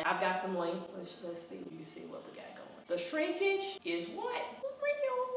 And I've got some length. Let's see. You can see what we got going. The shrinkage is what?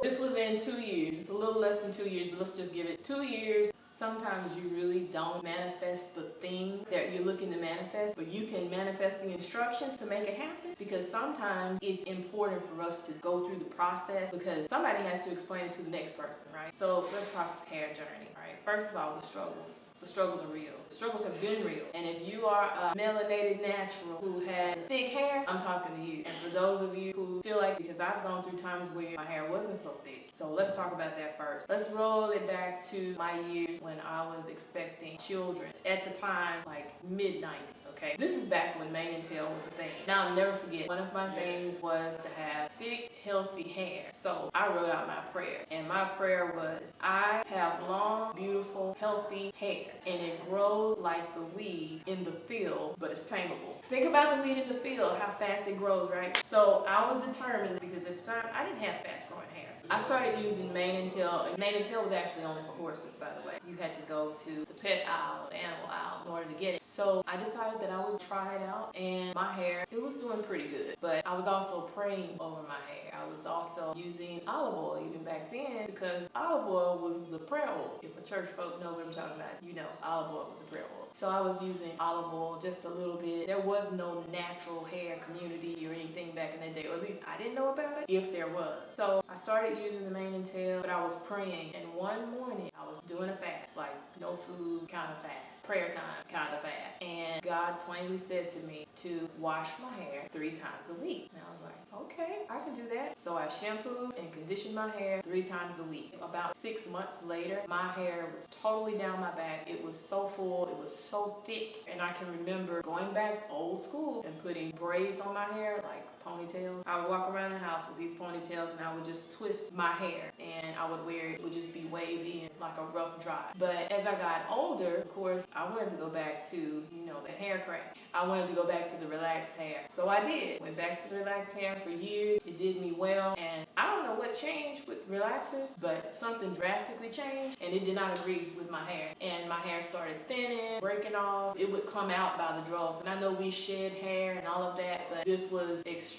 This was in 2 years. It's a little less than 2 years, but let's just give it 2 years. Sometimes you really don't manifest the thing that you're looking to manifest, but you can manifest the instructions to make it happen, because sometimes it's important for us to go through the process because somebody has to explain it to the next person, right? So let's talk hair journey, right? First of all, the struggles. The struggles are real. The struggles have been real. And if you are a melanated natural who has thick hair, I'm talking to you. And for those of you who feel like, because I've gone through times where my hair wasn't so thick. So let's talk about that first. Let's roll it back to my years when I was expecting children. At the time, like mid-90s, okay? This is back when mane and tail was a thing. Now I'll never forget, one of my things was to have thick, healthy hair. So I wrote out my prayer. And my prayer was, I have long, beautiful, healthy hair. And it grows like the weed in the field, but it's tameable. Think about the weed in the field, how fast it grows, right? So I was determined, because at the time, I didn't have fast growing hair. I started using mane and tail. And mane and tail was actually only for horses, by the way. You had to go to the pet aisle, the animal aisle, in order to get it. So I decided that I would try it out, and my hair, it was doing pretty good. But I was also praying over my hair. I was also using olive oil even back then, because olive oil was the prayer oil. If a church folk know what I'm talking about, you know olive oil was a prayer oil. So I was using olive oil just a little bit. There was no natural hair community or anything back in the day, or at least I didn't know about it, if there was. So I started using the mane and tail, but I was praying. And one morning I was doing a fast, like no food kind of fast, prayer time kind of fast. And God plainly said to me to wash my hair 3 times a week. And I was like, okay, I can do that. So I shampooed and conditioned my hair 3 times a week. About 6 months later, my hair was totally down my back. It was so full, it was so thick. And I can remember going back old school and putting braids on my hair, like ponytails. I would walk around the house with these ponytails, and I would just twist my hair, and I would wear it. It would just be wavy and like a rough dry. But as I got older, of course, I wanted to go back to, you know, the hair crack. I wanted to go back to the relaxed hair. So I did. Went back to the relaxed hair for years. It did me well. And I don't know what changed with relaxers, but something drastically changed, and it did not agree with my hair. And my hair started thinning, breaking off. It would come out by the droves. And I know we shed hair and all of that, but this was extreme.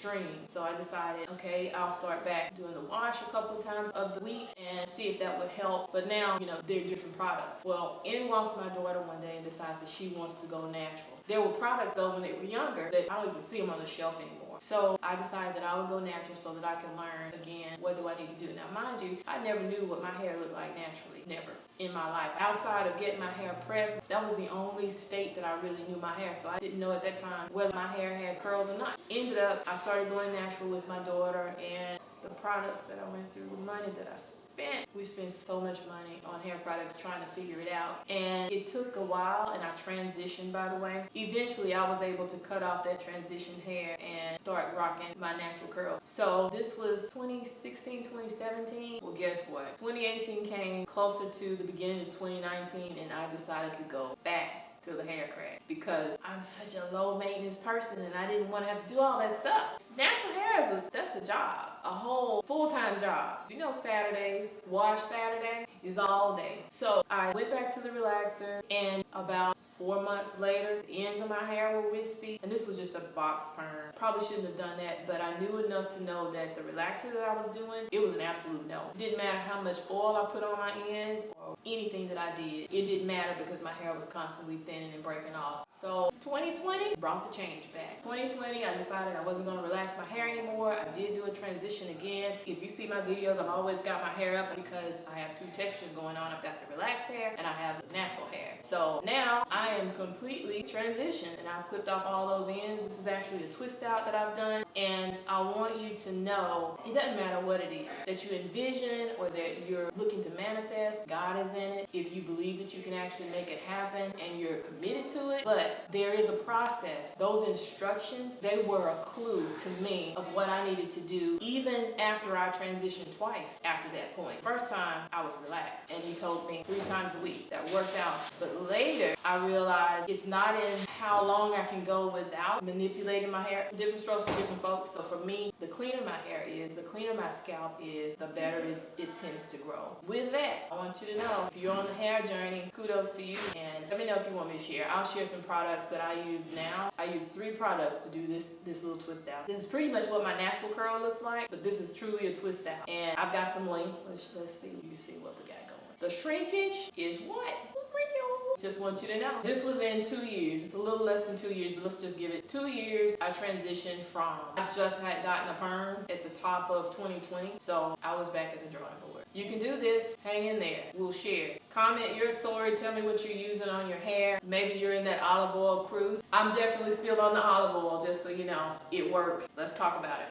So I decided, okay, I'll start back doing the wash a couple times of the week and see if that would help. But now, you know, they're different products. Well, in walks my daughter one day and decides that she wants to go natural. There were products though when they were younger that I don't even see them on the shelf anymore. So I decided that I would go natural so that I can learn again, what do I need to do? Now, mind you, I never knew what my hair looked like naturally. Never in my life. Outside of getting my hair pressed, that was the only state that I really knew my hair. So I didn't know at that time whether my hair had curls or not. Ended up, I started going natural with my daughter, and the products that I went through, the money that I spent. We spent so much money on hair products trying to figure it out. And it took a while, and I transitioned, by the way. Eventually, I was able to cut off that transition hair and start rocking my natural curl. So this was 2016, 2017. Well, guess what? 2018 came closer to the beginning of 2019, and I decided to go back to the hair crack because I'm such a low maintenance person, and I didn't want to have to do all that stuff. Natural hair that's a job, a whole full-time job. You know, Saturdays, wash Saturday is all day. So I went back to the relaxer, and about 4 months later, the ends of my hair were wispy, and this was just a box perm. Probably shouldn't have done that, but I knew enough to know that the relaxer that I was doing, it was an absolute no. It didn't matter how much oil I put on my ends or anything that I did. It didn't matter because my hair was constantly thinning and breaking off. So 2020 brought the change back. 2020, I decided I wasn't going to relax my hair anymore. I did do a transition again. If you see my videos, I've always got my hair up because I have 2 textures going on. I've got the relaxed hair and I have the natural hair. So now I am completely transitioned, and I've clipped off all those ends. This is actually a twist out that I've done, and I want you to know it doesn't matter what it is that you envision or that you're looking to manifest. God is in it. If you believe that you can actually make it happen and you're committed to it, but there is a process. Those instructions, they were a clue to me of what I needed to do even after I transitioned twice after that point. First time I was relaxed, and he told me 3 times a week. That worked out. But later I realized it's not in how long I can go without manipulating my hair. Different strokes for different folks. So for me, the cleaner my hair is, the cleaner my scalp is, the better it tends to grow. With that, I want you to know, if you're on the hair journey, kudos to you, and let me know if you want me to share. I'll share some products that I use now. I use 3 products to do this little twist out. This is pretty much what my natural curl looks like, but this is truly a twist out. And I've got some length. Let's see, you can see what we got going. The shrinkage is what? Just want you to know. This was in 2 years. It's a little less than 2 years, but let's just give it 2 years. I transitioned from, I just had gotten a perm at the top of 2020, so I was back at the drawing board. You can do this, hang in there, we'll share. Comment your story, tell me what you're using on your hair. Maybe you're in that olive oil crew. I'm definitely still on the olive oil, just so you know, it works. Let's talk about it.